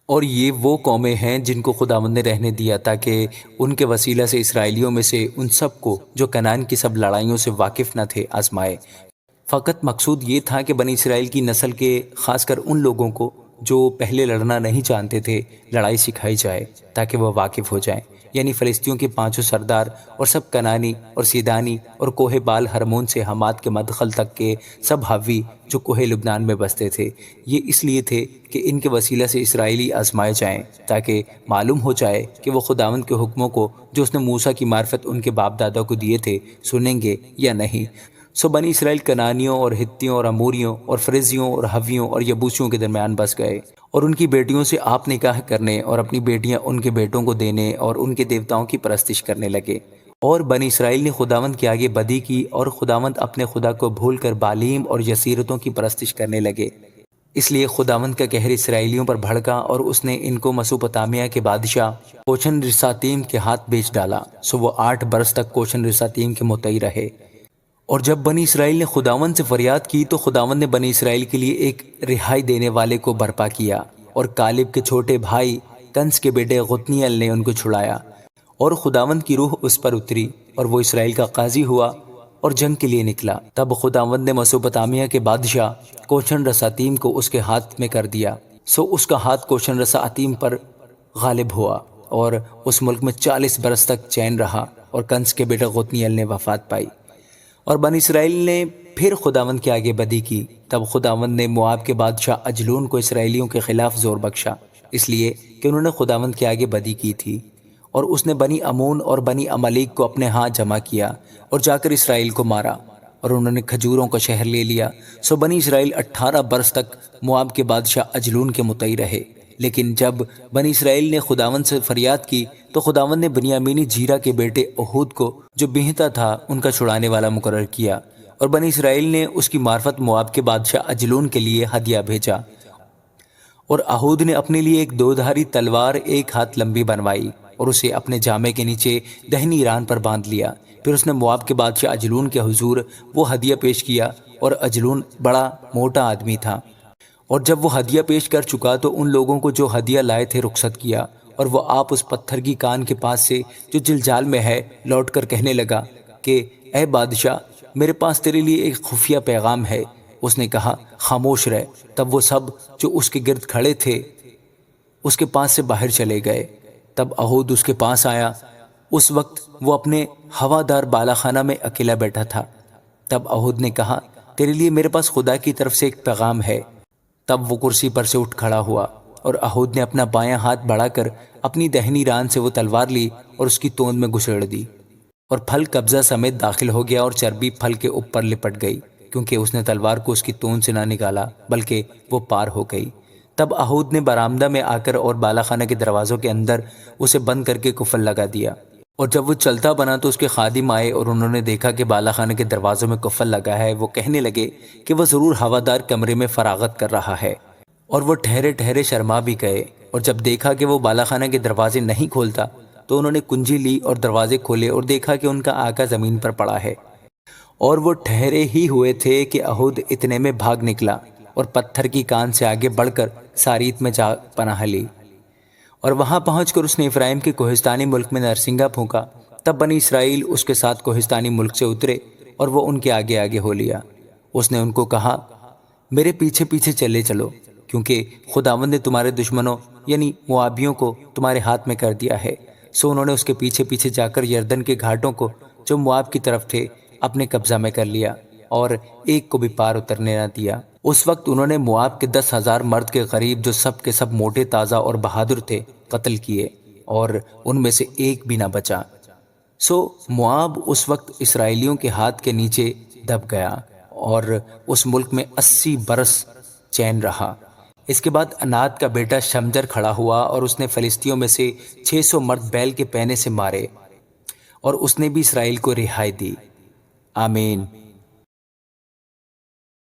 اور یہ وہ قومیں ہیں جن کو خداوند نے رہنے دیا تاکہ ان کے وسیلہ سے اسرائیلیوں میں سے ان سب کو جو کنعان کی سب لڑائیوں سے واقف نہ تھے آزمائے۔ فقط مقصود یہ تھا کہ بنی اسرائیل کی نسل کے خاص کر ان لوگوں کو جو پہلے لڑنا نہیں جانتے تھے لڑائی سکھائی جائے تاکہ وہ واقف ہو جائیں، یعنی فلسطینیوں کے پانچوں سردار اور سب کنانی اور سیدانی اور کوہ بال ہرمون سے حماد کے مدخل تک کے سب حاوی جو کوہ لبنان میں بستے تھے۔ یہ اس لیے تھے کہ ان کے وسیلہ سے اسرائیلی آزمائے جائیں تاکہ معلوم ہو جائے کہ وہ خداوند کے حکموں کو جو اس نے موسیٰ کی معرفت ان کے باپ دادا کو دیے تھے سنیں گے یا نہیں۔ سو بنی اسرائیل کنانیوں اور ہتیوں اور اموریوں اور فرزیوں اور حویوں اور یبوسیوں کے درمیان بس گئے، اور ان کی بیٹیوں سے آپ نکاح کرنے اور اپنی بیٹیاں ان کے بیٹوں کو دینے اور ان کے دیوتاؤں کی پرستش کرنے لگے۔ اور بنی اسرائیل نے خداوند کے آگے بدی کی، اور خداوند اپنے خدا کو بھول کر بالیم اور یسیرتوں کی پرستش کرنے لگے۔ اس لیے خداوند کا قہر اسرائیلیوں پر بھڑکا، اور اس نے ان کو مسوپتامیہ کے بادشاہ کوشن رساتیم کے ہاتھ بیچ ڈالا۔ سو وہ 8 برس تک کوشن رساتیم کے متعی رہے۔ اور جب بنی اسرائیل نے خداوند سے فریاد کی تو خداوند نے بنی اسرائیل کے لیے ایک رہائی دینے والے کو برپا کیا، اور کالب کے چھوٹے بھائی کنس کے بیٹے غتنیل نے ان کو چھڑایا، اور خداوند کی روح اس پر اتری اور وہ اسرائیل کا قاضی ہوا اور جنگ کے لیے نکلا۔ تب خداوند نے مسوپتامیہ کے بادشاہ کوشن رساتیم کو اس کے ہاتھ میں کر دیا، سو اس کا ہاتھ کوشن رساتیم پر غالب ہوا، اور اس ملک میں 40 برس تک چین رہا، اور کنس کے بیٹے غتنیل نے وفات پائی۔ اور بنی اسرائیل نے پھر خداوند کے آگے بدی کی۔ تب خداوند نے مواب کے بادشاہ اجلون کو اسرائیلیوں کے خلاف زور بخشا، اس لیے کہ انہوں نے خداوند کے آگے بدی کی تھی، اور اس نے بنی امون اور بنی عملیک کو اپنے ہاں جمع کیا اور جا کر اسرائیل کو مارا، اور انہوں نے کھجوروں کا شہر لے لیا۔ سو بنی اسرائیل 18 برس تک مواب کے بادشاہ اجلون کے متعی رہے۔ لیکن جب بنی اسرائیل نے خداوند سے فریاد کی تو خداوند نے بنیامینی جیرا کے بیٹے اہود کو جو بہتا تھا ان کا چھڑانے والا مقرر کیا، اور بنی اسرائیل نے اس کی معرفت مواب کے بادشاہ اجلون کے لیے ہدیہ بھیجا۔ اور اہود نے اپنے لیے ایک 2 دھاری تلوار 1 ہاتھ لمبی بنوائی اور اسے اپنے جامے کے نیچے دہنی ران پر باندھ لیا۔ پھر اس نے مواب کے بادشاہ اجلون کے حضور وہ ہدیہ پیش کیا، اور اجلون بڑا موٹا آدمی تھا، اور جب وہ ہدیہ پیش کر چکا تو ان لوگوں کو جو ہدیہ لائے تھے رخصت کیا، اور وہ آپ اس پتھر کی کان کے پاس سے جو جلجال میں ہے لوٹ کر کہنے لگا کہ اے بادشاہ، میرے پاس تیرے لیے ایک خفیہ پیغام ہے۔ اس نے کہا خاموش رہ۔ تب وہ سب جو اس کے گرد کھڑے تھے اس کے پاس سے باہر چلے گئے۔ تب اہود اس کے پاس آیا، اس وقت وہ اپنے ہوادار بالا خانہ میں اکیلا بیٹھا تھا۔ تب اہود نے کہا تیرے لیے میرے پاس خدا کی طرف سے ایک پیغام ہے۔ تب وہ کرسی پر سے اٹھ کھڑا ہوا، اور اہود نے اپنا بایاں ہاتھ بڑھا کر اپنی دہنی ران سے وہ تلوار لی اور اس کی توند میں گھسیڑ دی، اور پھل قبضہ سمیت داخل ہو گیا، اور چربی پھل کے اوپر لپٹ گئی، کیونکہ اس نے تلوار کو اس کی توند سے نہ نکالا بلکہ وہ پار ہو گئی۔ تب اہود نے برآمدہ میں آ کر اور بالا خانہ کے دروازوں کے اندر اسے بند کر کے قفل لگا دیا، اور جب وہ چلتا بنا تو اس کے خادم آئے اور انہوں نے دیکھا کہ بالا خانہ کے دروازوں میں قفل لگا ہے۔ وہ کہنے لگے کہ وہ ضرور ہوادار کمرے میں فراغت کر رہا ہے، اور وہ ٹھہرے ٹھہرے شرما بھی گئے۔ اور جب دیکھا کہ وہ بالا خانہ کے دروازے نہیں کھولتا تو انہوں نے کنجی لی اور دروازے کھولے اور دیکھا کہ ان کا آقا زمین پر پڑا ہے، اور وہ ٹھہرے ہی ہوئے تھے کہ اہود اتنے میں بھاگ نکلا اور پتھر کی کان سے آگے بڑھ کر ساریت میں جا پناہ لی، اور وہاں پہنچ کر اس نے افرائیم کے کوہستانی ملک میں نرسنگا پھونکا۔ تب بنی اسرائیل اس کے ساتھ کوہستانی ملک سے اترے اور وہ ان کے آگے آگے ہو لیا۔ اس نے ان کو کہا میرے پیچھے پیچھے چلے چلو، کیونکہ خداوند نے تمہارے دشمنوں یعنی موابیوں کو تمہارے ہاتھ میں کر دیا ہے۔ سو انہوں نے اس کے پیچھے پیچھے جا کر یردن کے گھاٹوں کو جو مواب کی طرف تھے اپنے قبضہ میں کر لیا، اور ایک کو بھی پار اترنے نہ دیا۔ اس وقت انہوں نے مواب کے 10,000 مرد کے قریب جو سب کے سب موٹے تازہ اور بہادر تھے قتل کیے، اور ان میں سے ایک بھی نہ بچا۔ سو مواب اس وقت اسرائیلیوں کے ہاتھ کے نیچے دب گیا، اور اس ملک میں 80 برس چین رہا۔ اس کے بعد انات کا بیٹا شمجر کھڑا ہوا، اور اس نے فلسطینیوں میں سے 600 مرد بیل کے پینے سے مارے، اور اس نے بھی اسرائیل کو رہائی دی۔ آمین۔